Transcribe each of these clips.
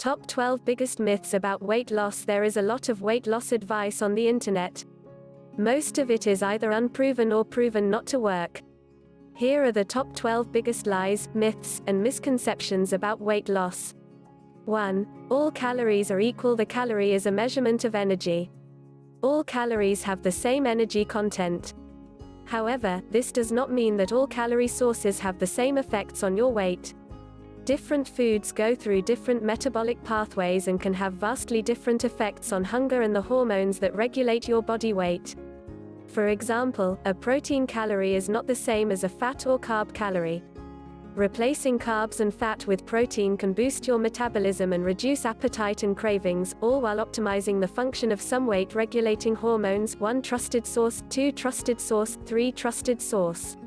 Top 12 biggest myths about weight loss. There is a lot of weight loss advice on the internet. Most of it is either unproven or proven not to work. Here are the top 12 biggest lies, myths, and misconceptions about weight loss. 1. All calories are equal. The calorie is a measurement of energy. All calories have the same energy content. However, this does not mean that all calorie sources have the same effects on your weight. Different foods go through different metabolic pathways and can have vastly different effects on hunger and the hormones that regulate your body weight. For example, a protein calorie is not the same as a fat or carb calorie. Replacing carbs and fat with protein can boost your metabolism and reduce appetite and cravings, all while optimizing the function of some weight-regulating hormones. 1 trusted source, 2 trusted source, 3 trusted source.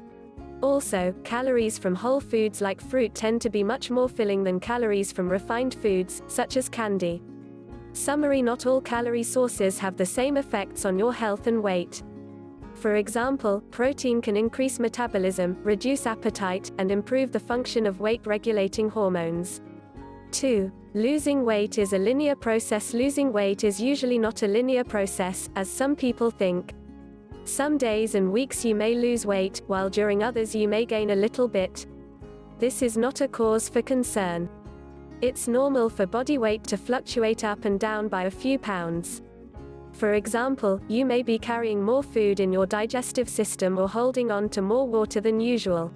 Also, calories from whole foods like fruit tend to be much more filling than calories from refined foods, such as candy. Summary: not all calorie sources have the same effects on your health and weight. For example, protein can increase metabolism, reduce appetite, and improve the function of weight-regulating hormones. 2. Losing weight is a linear process. Losing weight is usually not a linear process, as some people think. Some days and weeks you may lose weight, while during others you may gain a little bit. This is not a cause for concern. It's normal for body weight to fluctuate up and down by a few pounds. For example, you may be carrying more food in your digestive system or holding on to more water than usual.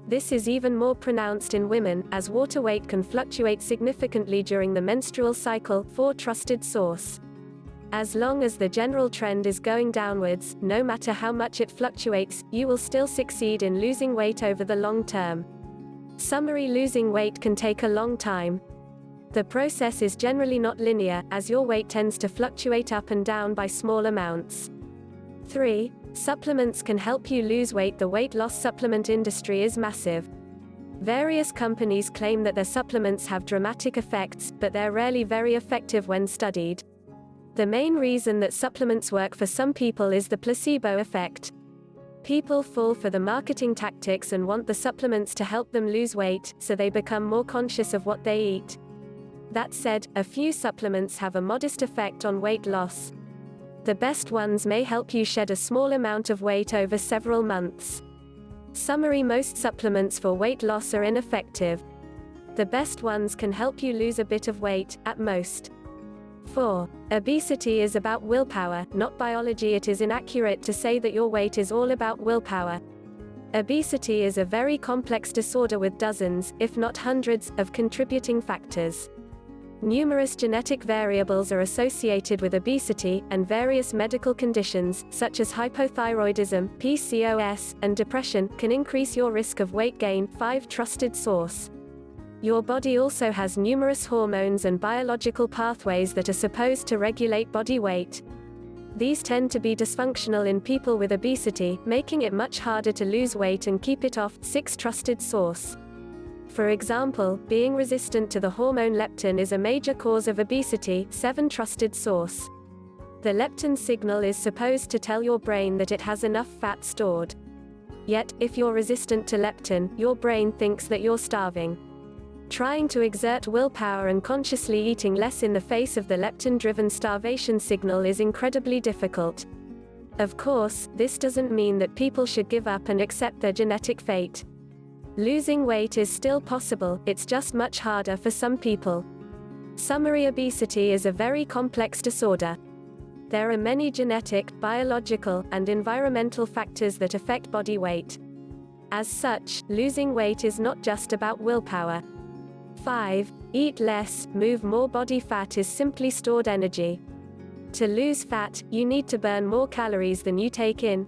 This is even more pronounced in women, as water weight can fluctuate significantly during the menstrual cycle. 4 trusted source. As long as the general trend is going downwards, no matter how much it fluctuates, you will still succeed in losing weight over the long term. Summary: losing weight can take a long time. The process is generally not linear, as your weight tends to fluctuate up and down by small amounts. 3. Supplements can help you lose weight. The weight loss supplement industry is massive. Various companies claim that their supplements have dramatic effects, but they're rarely very effective when studied. The main reason that supplements work for some people is the placebo effect. People fall for the marketing tactics and want the supplements to help them lose weight, so they become more conscious of what they eat. That said, a few supplements have a modest effect on weight loss. The best ones may help you shed a small amount of weight over several months. Summary: most supplements for weight loss are ineffective. The best ones can help you lose a bit of weight, at most. 4. Obesity is about willpower, not biology. It is inaccurate to say that your weight is all about willpower. Obesity is a very complex disorder with dozens, if not hundreds, of contributing factors. Numerous genetic variables are associated with obesity, and various medical conditions, such as hypothyroidism, PCOS, and depression, can increase your risk of weight gain. 5 trusted source. Your body also has numerous hormones and biological pathways that are supposed to regulate body weight. These tend to be dysfunctional in people with obesity, making it much harder to lose weight and keep it off. 6 trusted source. For example, being resistant to the hormone leptin is a major cause of obesity. 7 trusted source. The leptin signal is supposed to tell your brain that it has enough fat stored. Yet, if you're resistant to leptin, your brain thinks that you're starving. Trying to exert willpower and consciously eating less in the face of the leptin-driven starvation signal is incredibly difficult. Of course, this doesn't mean that people should give up and accept their genetic fate. Losing weight is still possible, it's just much harder for some people. Summary: obesity is a very complex disorder. There are many genetic, biological, and environmental factors that affect body weight. As such, losing weight is not just about willpower. 5. Eat less, move more. Body fat is simply stored energy. To lose fat, you need to burn more calories than you take in.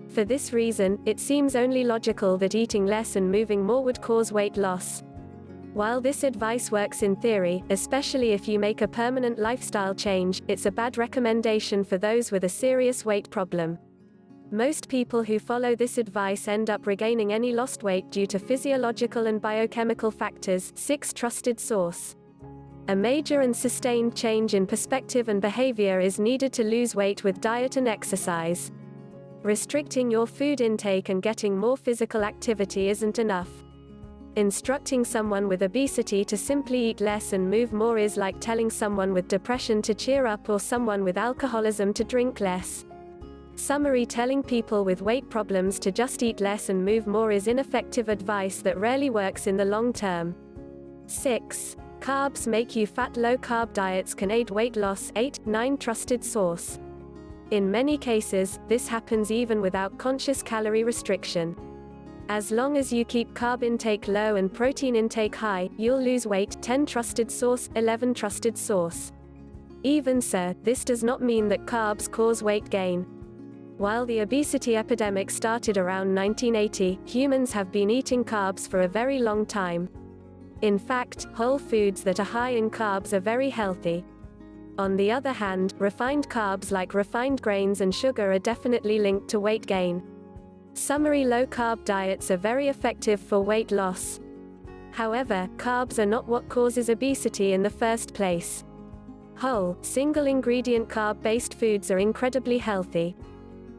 For this reason, it seems only logical that eating less and moving more would cause weight loss. While this advice works in theory, especially if you make a permanent lifestyle change, it's a bad recommendation for those with a serious weight problem. Most people who follow this advice end up regaining any lost weight due to physiological and biochemical factors. 6 trusted source. A major and sustained change in perspective and behavior is needed to lose weight with diet and exercise. Restricting your food intake and getting more physical activity isn't enough. Instructing someone with obesity to simply eat less and move more is like telling someone with depression to cheer up or someone with alcoholism to drink less. Summary: telling people with weight problems to just eat less and move more is ineffective advice that rarely works in the long term. 6. Carbs make you fat. Low-carb diets can aid weight loss. 8. 9. Trusted source. In many cases, this happens even without conscious calorie restriction. As long as you keep carb intake low and protein intake high, you'll lose weight. 10. Trusted source. 11. Trusted source. Even so, this does not mean that carbs cause weight gain. While the obesity epidemic started around 1980, humans have been eating carbs for a very long time. In fact, whole foods that are high in carbs are very healthy. On the other hand, refined carbs like refined grains and sugar are definitely linked to weight gain. Summary: low-carb diets are very effective for weight loss. However, carbs are not what causes obesity in the first place. Whole, single-ingredient carb-based foods are incredibly healthy.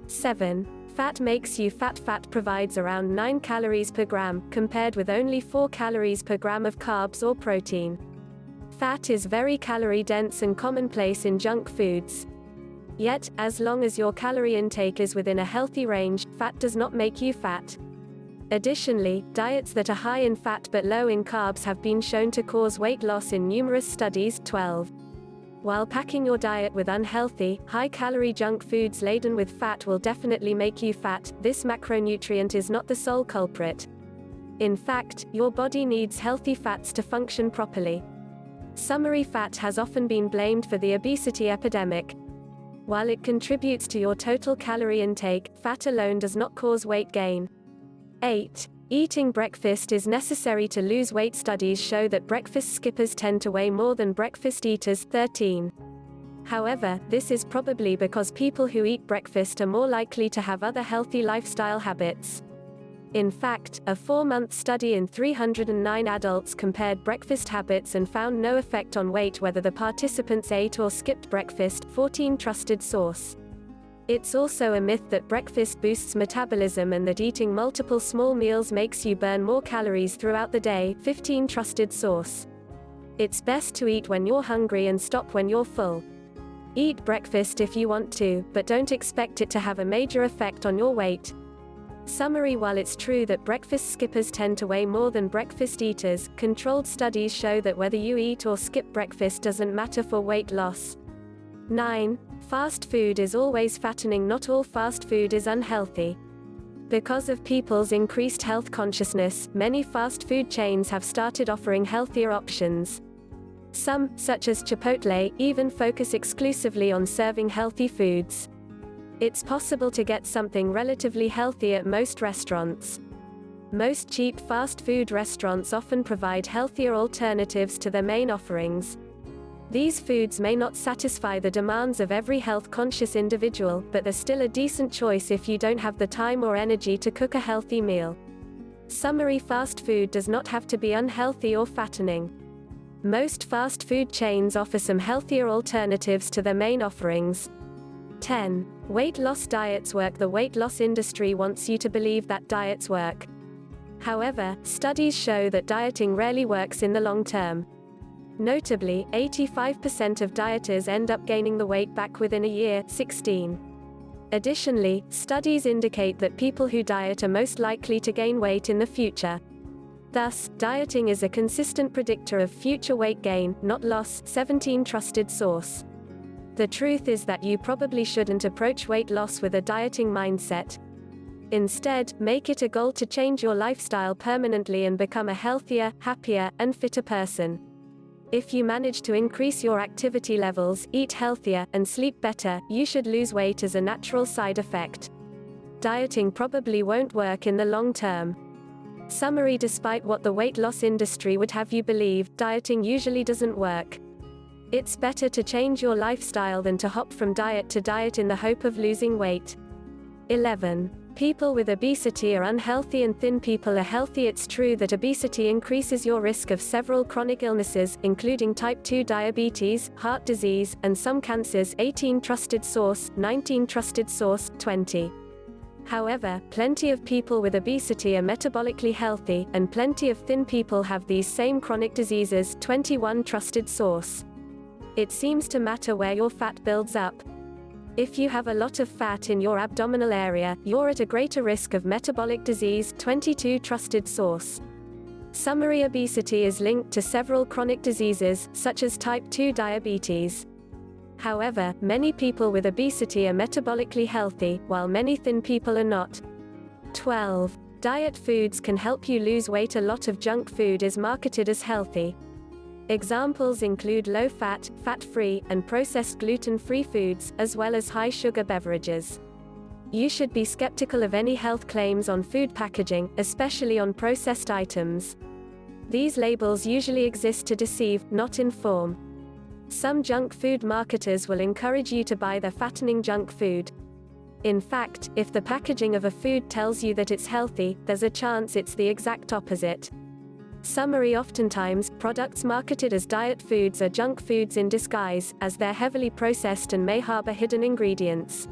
7. Fat makes you fat. Fat provides around 9 calories per gram, compared with only 4 calories per gram of carbs or protein. Fat is very calorie-dense and commonplace in junk foods. Yet, as long as your calorie intake is within a healthy range, fat does not make you fat. Additionally, diets that are high in fat but low in carbs have been shown to cause weight loss in numerous studies. 12. While packing your diet with unhealthy, high-calorie junk foods laden with fat will definitely make you fat, this macronutrient is not the sole culprit. In fact, your body needs healthy fats to function properly. Summary: fat has often been blamed for the obesity epidemic. While it contributes to your total calorie intake, fat alone does not cause weight gain. 8. Eating breakfast is necessary to lose weight. Studies show that breakfast skippers tend to weigh more than breakfast eaters. 13. However, this is probably because people who eat breakfast are more likely to have other healthy lifestyle habits. In fact, a 4-month study in 309 adults compared breakfast habits and found no effect on weight whether the participants ate or skipped breakfast. 14. Trusted source. It's also a myth that breakfast boosts metabolism and that eating multiple small meals makes you burn more calories throughout the day. 15. Trusted source. It's best to eat when you're hungry and stop when you're full. Eat breakfast if you want to, but don't expect it to have a major effect on your weight. Summary: while it's true that breakfast skippers tend to weigh more than breakfast eaters, controlled studies show that whether you eat or skip breakfast doesn't matter for weight loss. 9. Fast food is always fattening. Not all fast food is unhealthy. Because of people's increased health consciousness, many fast food chains have started offering healthier options. Some, such as Chipotle, even focus exclusively on serving healthy foods. It's possible to get something relatively healthy at most restaurants. Most cheap fast food restaurants often provide healthier alternatives to their main offerings. These foods may not satisfy the demands of every health-conscious individual, but they're still a decent choice if you don't have the time or energy to cook a healthy meal. Summary: fast food does not have to be unhealthy or fattening. Most fast food chains offer some healthier alternatives to their main offerings. 10. Weight loss diets work. The weight loss industry wants you to believe that diets work. However, studies show that dieting rarely works in the long term. Notably, 85% of dieters end up gaining the weight back within a year. 16. Additionally, studies indicate that people who diet are most likely to gain weight in the future. Thus, dieting is a consistent predictor of future weight gain, not loss. 17. Trusted source. The truth is that you probably shouldn't approach weight loss with a dieting mindset. Instead, make it a goal to change your lifestyle permanently and become a healthier, happier, and fitter person. If you manage to increase your activity levels, eat healthier, and sleep better, you should lose weight as a natural side effect. Dieting probably won't work in the long term. Summary: despite what the weight loss industry would have you believe, dieting usually doesn't work. It's better to change your lifestyle than to hop from diet to diet in the hope of losing weight. 11. People with obesity are unhealthy and thin people are healthy. It's true that obesity increases your risk of several chronic illnesses, including type 2 diabetes, heart disease, and some cancers. 18. Trusted source. 19. Trusted source. 20. However, plenty of people with obesity are metabolically healthy, and plenty of thin people have these same chronic diseases. 21 Trusted source. It seems to matter where your fat builds up. If you have a lot of fat in your abdominal area, you're at a greater risk of metabolic disease. 22 Trusted source. Summary: obesity is linked to several chronic diseases, such as type 2 diabetes. However, many people with obesity are metabolically healthy, while many thin people are not. 12. Diet foods can help you lose weight. A lot of junk food is marketed as healthy. Examples include low-fat, fat-free, and processed gluten-free foods, as well as high-sugar beverages. You should be skeptical of any health claims on food packaging, especially on processed items. These labels usually exist to deceive, not inform. Some junk food marketers will encourage you to buy their fattening junk food. In fact, if the packaging of a food tells you that it's healthy, there's a chance it's the exact opposite. Summary: oftentimes, products marketed as diet foods are junk foods in disguise, as they're heavily processed and may harbor hidden ingredients.